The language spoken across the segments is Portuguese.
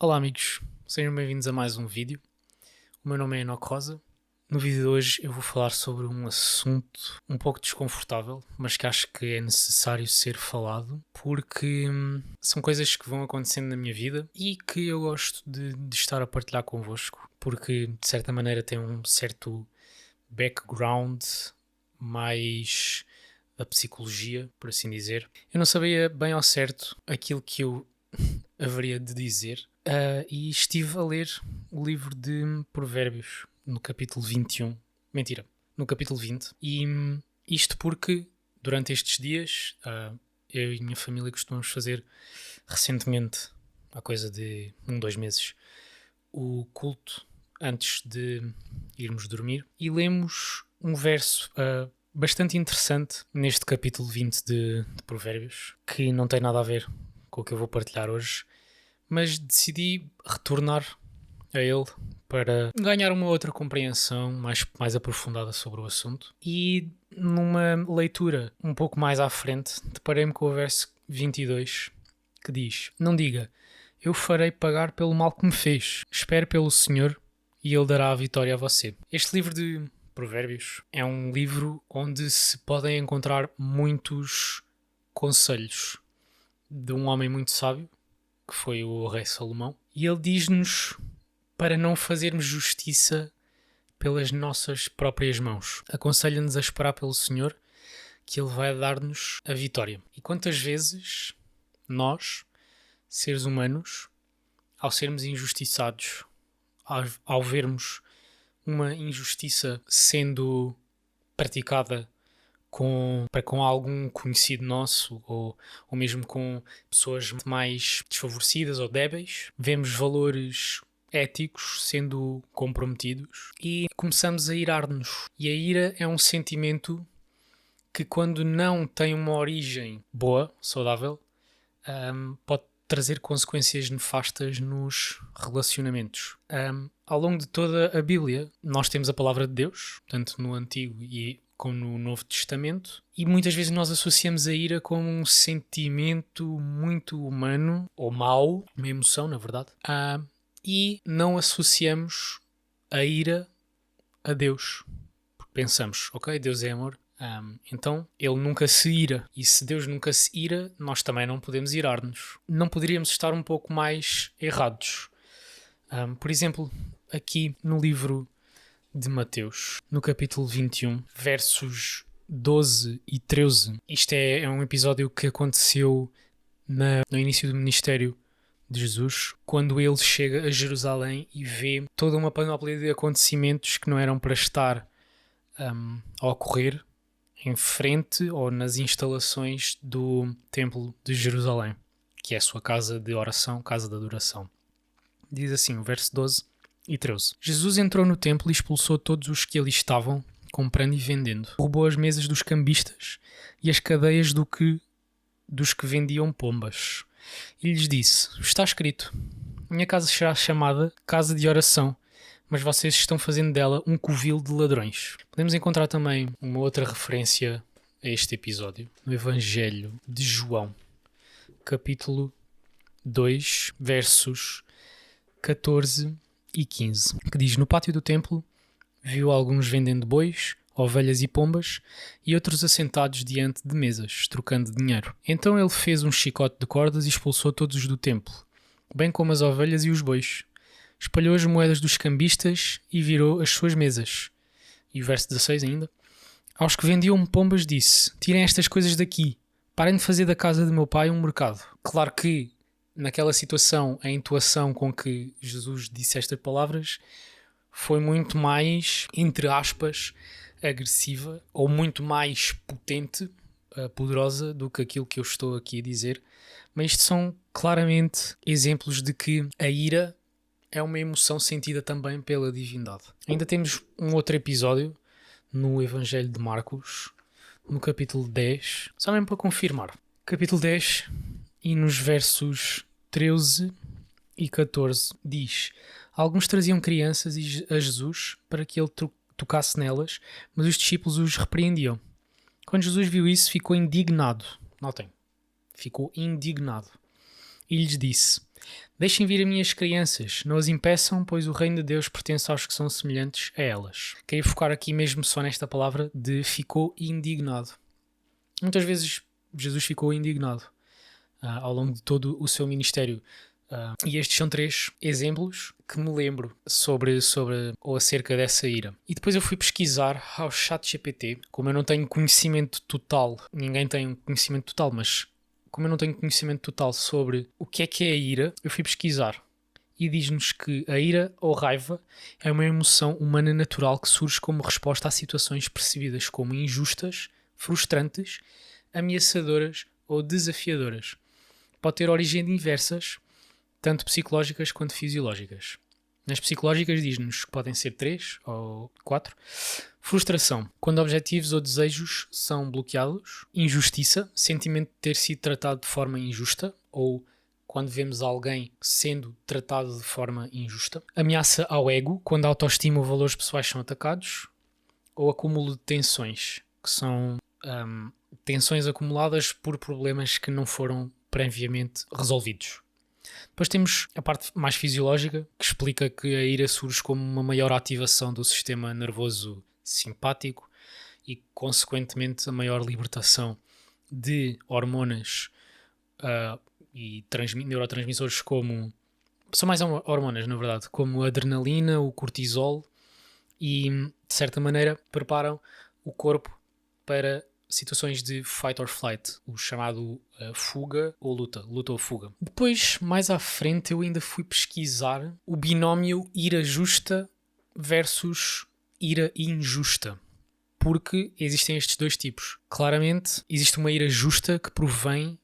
Olá amigos, sejam bem-vindos a mais um vídeo. O meu nome é Enoque Rosa. No vídeo de hoje eu vou falar sobre um assunto um pouco desconfortável, mas que acho que é necessário ser falado, porque são coisas que vão acontecendo na minha vida e que eu gosto de estar a partilhar convosco, porque de certa maneira tem um certo background mais da psicologia, por assim dizer. Eu não sabia bem ao certo aquilo que eu haveria de dizer, e estive a ler o livro de Provérbios no capítulo 21, no capítulo 20, e isto porque durante estes dias eu e a minha família costumamos fazer recentemente, há coisa de 2 meses, o culto antes de irmos dormir, e lemos um verso bastante interessante neste capítulo 20 de Provérbios, que não tem nada a ver com o que eu vou partilhar hoje, mas decidi retornar a ele para ganhar uma outra compreensão mais aprofundada sobre o assunto. E numa leitura um pouco mais à frente, deparei-me com o verso 22, que diz: "Não diga, eu farei pagar pelo mal que me fez. Espere pelo Senhor e Ele dará a vitória a você." Este livro de Provérbios é um livro onde se podem encontrar muitos conselhos de um homem muito sábio, que foi o rei Salomão, e ele diz-nos para não fazermos justiça pelas nossas próprias mãos. Aconselha-nos a esperar pelo Senhor, que Ele vai dar-nos a vitória. E quantas vezes nós, seres humanos, ao sermos injustiçados, ao vermos uma injustiça sendo praticada com algum conhecido nosso, ou mesmo com pessoas mais desfavorecidas ou débeis, vemos valores éticos sendo comprometidos e começamos a irar-nos. E a ira é um sentimento que, quando não tem uma origem boa, saudável, pode trazer consequências nefastas nos relacionamentos. Ao longo de toda a Bíblia, nós temos a palavra de Deus, tanto no Antigo como no Novo Testamento, e muitas vezes nós associamos a ira como um sentimento muito humano, ou mau, uma emoção, na verdade, e não associamos a ira a Deus, porque pensamos, ok, Deus é amor, então Ele nunca se ira, e se Deus nunca se ira, nós também não podemos irar-nos. Não poderíamos estar um pouco mais errados. Por exemplo, aqui no livro de Mateus, no capítulo 21, versos 12 e 13. Isto é um episódio que aconteceu no início do ministério de Jesus, quando ele chega a Jerusalém e vê toda uma panóplia de acontecimentos que não eram para estar a ocorrer em frente ou nas instalações do Templo de Jerusalém, que é a sua casa de oração, casa de adoração. Diz assim o verso 12 e 13. Jesus entrou no templo e expulsou todos os que ali estavam, comprando e vendendo. Roubou as mesas dos cambistas e as cadeias dos que vendiam pombas. E lhes disse: "Está escrito, minha casa será chamada casa de oração, mas vocês estão fazendo dela um covil de ladrões." Podemos encontrar também uma outra referência a este episódio no Evangelho de João, capítulo 2, versos 14 e 15, que diz: "No pátio do templo viu alguns vendendo bois, ovelhas e pombas, e outros assentados diante de mesas, trocando dinheiro. Então ele fez um chicote de cordas e expulsou todos do templo, bem como as ovelhas e os bois. Espalhou as moedas dos cambistas e virou as suas mesas." E o verso 16 ainda: "Aos que vendiam pombas disse: tirem estas coisas daqui, parem de fazer da casa de meu pai um mercado." Claro que naquela situação, a intuação com que Jesus disse estas palavras foi muito mais, entre aspas, agressiva, ou muito mais potente, poderosa, do que aquilo que eu estou aqui a dizer. Mas isto são claramente exemplos de que a ira é uma emoção sentida também pela divindade. Ainda temos um outro episódio no Evangelho de Marcos, no capítulo 10, só mesmo para confirmar. Capítulo 10, e nos versos 13 e 14 diz: "Alguns traziam crianças a Jesus para que ele tocasse nelas, mas os discípulos os repreendiam. Quando Jesus viu isso, ficou indignado." Notem, ficou indignado. E lhes disse: Deixem vir as minhas crianças, não as impeçam, pois o reino de Deus pertence aos que são semelhantes a elas. Queria focar aqui mesmo só nesta palavra de ficou indignado. Muitas vezes Jesus ficou indignado ao longo de todo o seu ministério. E estes são 3 exemplos que me lembro sobre ou acerca dessa ira. E depois eu fui pesquisar ao ChatGPT, como eu não tenho conhecimento total, ninguém tem conhecimento total, mas como eu não tenho conhecimento total sobre o que é a ira, eu fui pesquisar. E diz-nos que a ira ou raiva é uma emoção humana natural que surge como resposta a situações percebidas como injustas, frustrantes, ameaçadoras ou desafiadoras. Pode ter origem diversas, tanto psicológicas quanto fisiológicas. Nas psicológicas diz-nos que podem ser 3 ou 4. Frustração, quando objetivos ou desejos são bloqueados. Injustiça, sentimento de ter sido tratado de forma injusta ou quando vemos alguém sendo tratado de forma injusta. Ameaça ao ego, quando a autoestima ou valores pessoais são atacados. Ou acúmulo de tensões, que são tensões acumuladas por problemas que não foram previamente resolvidos. Depois temos a parte mais fisiológica, que explica que a ira surge como uma maior ativação do sistema nervoso simpático e, consequentemente, a maior libertação de hormonas e neurotransmissores como... São mais hormonas, na verdade, como a adrenalina, o cortisol e, de certa maneira, preparam o corpo para situações de fight or flight, o chamado fuga ou luta ou fuga. Depois, mais à frente, eu ainda fui pesquisar o binómio ira justa versus ira injusta, porque existem estes 2 tipos. Claramente, existe uma ira justa que provém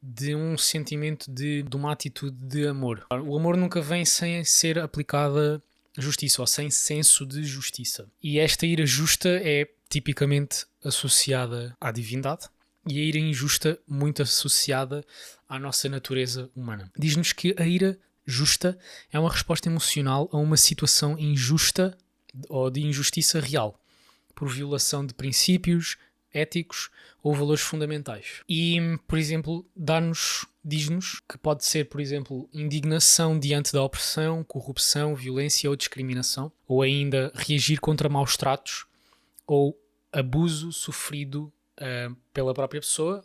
de um sentimento de uma atitude de amor. O amor nunca vem sem ser aplicada justiça ou sem senso de justiça. E esta ira justa é tipicamente associada à divindade e a ira injusta muito associada à nossa natureza humana. Diz-nos que a ira justa é uma resposta emocional a uma situação injusta ou de injustiça real, por violação de princípios éticos ou valores fundamentais. E, por exemplo, diz-nos que pode ser, por exemplo, indignação diante da opressão, corrupção, violência ou discriminação, ou ainda reagir contra maus tratos ou abuso sofrido pela própria pessoa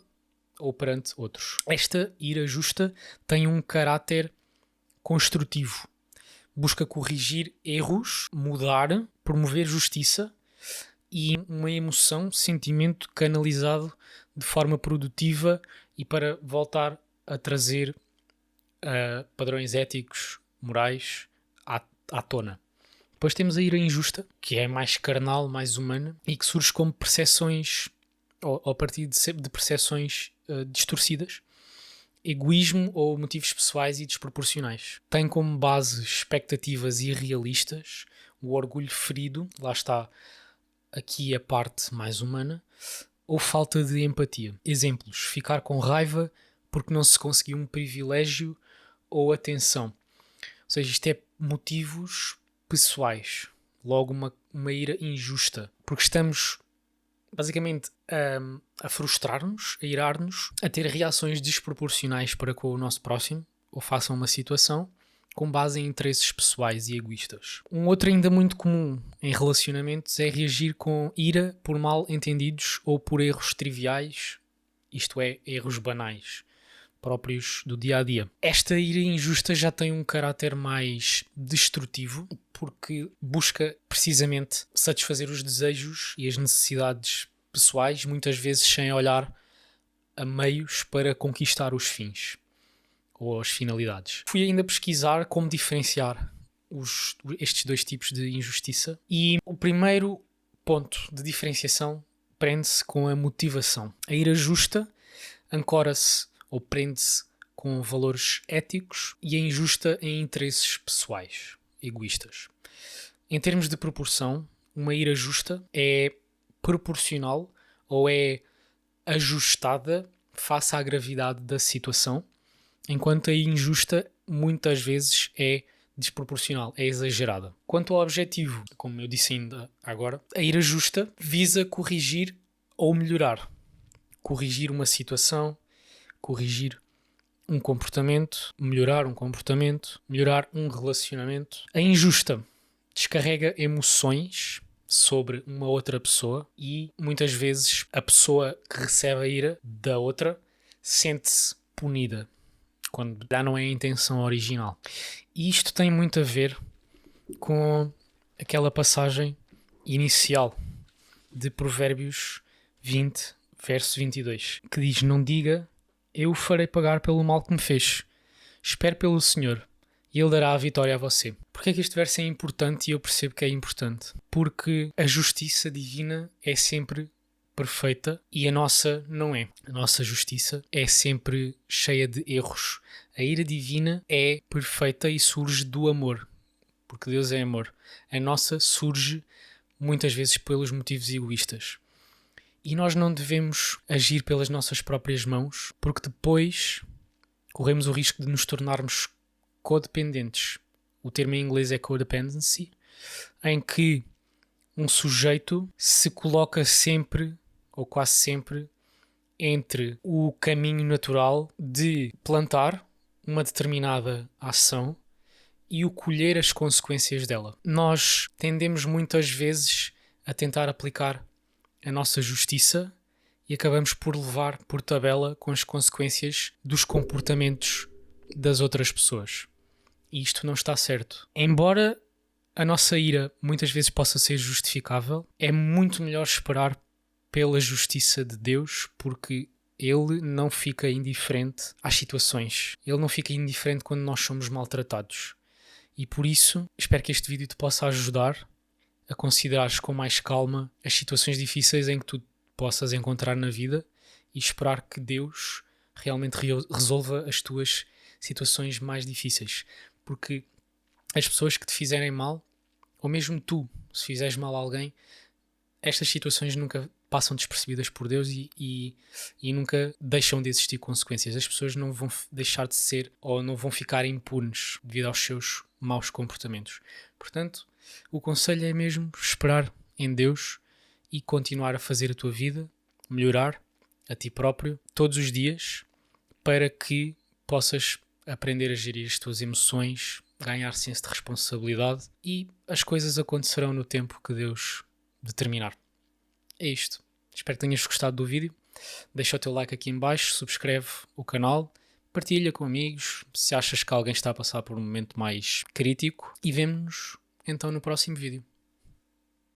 ou perante outros. Esta ira justa tem um caráter construtivo. Busca corrigir erros, mudar, promover justiça e uma emoção, sentimento canalizado de forma produtiva e para voltar a trazer padrões éticos, morais à tona. Depois temos a ira injusta, que é mais carnal, mais humana e que surge como percepções, ou a partir de percepções distorcidas, egoísmo ou motivos pessoais e desproporcionais. Tem como base expectativas irrealistas, o orgulho ferido, lá está aqui a parte mais humana, ou falta de empatia. Exemplos: ficar com raiva porque não se conseguiu um privilégio ou atenção. Ou seja, isto é motivos pessoais, logo uma ira injusta, porque estamos basicamente a frustrar-nos, a irar-nos, a ter reações desproporcionais para com o nosso próximo, ou façam uma situação com base em interesses pessoais e egoístas. Um outro ainda muito comum em relacionamentos é reagir com ira por mal entendidos ou por erros triviais, isto é, erros banais, próprios do dia a dia. Esta ira injusta já tem um caráter mais destrutivo, porque busca precisamente satisfazer os desejos e as necessidades pessoais, muitas vezes sem olhar a meios para conquistar os fins ou as finalidades. Fui ainda pesquisar como diferenciar estes 2 tipos de injustiça e o primeiro ponto de diferenciação prende-se com a motivação. A ira justa ancora-se ou prende-se com valores éticos e a injusta em interesses pessoais, egoístas. Em termos de proporção, uma ira justa é proporcional ou é ajustada face à gravidade da situação, enquanto a injusta muitas vezes é desproporcional, é exagerada. Quanto ao objetivo, como eu disse ainda agora, a ira justa visa corrigir ou melhorar. Corrigir uma situação, corrigir um comportamento, melhorar um comportamento, melhorar um relacionamento. A injusta descarrega emoções sobre uma outra pessoa e muitas vezes a pessoa que recebe a ira da outra sente-se punida, quando já não é a intenção original. E isto tem muito a ver com aquela passagem inicial de Provérbios 20, verso 22, que diz: não diga, eu o farei pagar pelo mal que me fez. Espere pelo Senhor e Ele dará a vitória a você. Porquê é que este verso é importante? E eu percebo que é importante. Porque a justiça divina é sempre perfeita e a nossa não é. A nossa justiça é sempre cheia de erros. A ira divina é perfeita e surge do amor, porque Deus é amor. A nossa surge muitas vezes pelos motivos egoístas. E nós não devemos agir pelas nossas próprias mãos, porque depois corremos o risco de nos tornarmos codependentes. O termo em inglês é codependency, em que um sujeito se coloca sempre, ou quase sempre, entre o caminho natural de plantar uma determinada ação e o colher as consequências dela. Nós tendemos muitas vezes a tentar aplicar a nossa justiça e acabamos por levar por tabela com as consequências dos comportamentos das outras pessoas. E isto não está certo. Embora a nossa ira muitas vezes possa ser justificável, é muito melhor esperar pela justiça de Deus, porque Ele não fica indiferente às situações. Ele não fica indiferente quando nós somos maltratados. E por isso, espero que este vídeo te possa ajudar a considerares com mais calma as situações difíceis em que tu possas encontrar na vida e esperar que Deus realmente resolva as tuas situações mais difíceis. Porque as pessoas que te fizerem mal, ou mesmo tu, se fizeres mal a alguém, estas situações nunca passam despercebidas por Deus e nunca deixam de existir consequências. As pessoas não vão deixar de ser ou não vão ficar impunes devido aos seus maus comportamentos. Portanto, o conselho é mesmo esperar em Deus e continuar a fazer a tua vida, melhorar a ti próprio todos os dias, para que possas aprender a gerir as tuas emoções, ganhar senso de responsabilidade e as coisas acontecerão no tempo que Deus determinar. É isto. Espero que tenhas gostado do vídeo. Deixa o teu like aqui em baixo, subscreve o canal, partilha com amigos se achas que alguém está a passar por um momento mais crítico e vemo-nos então no próximo vídeo.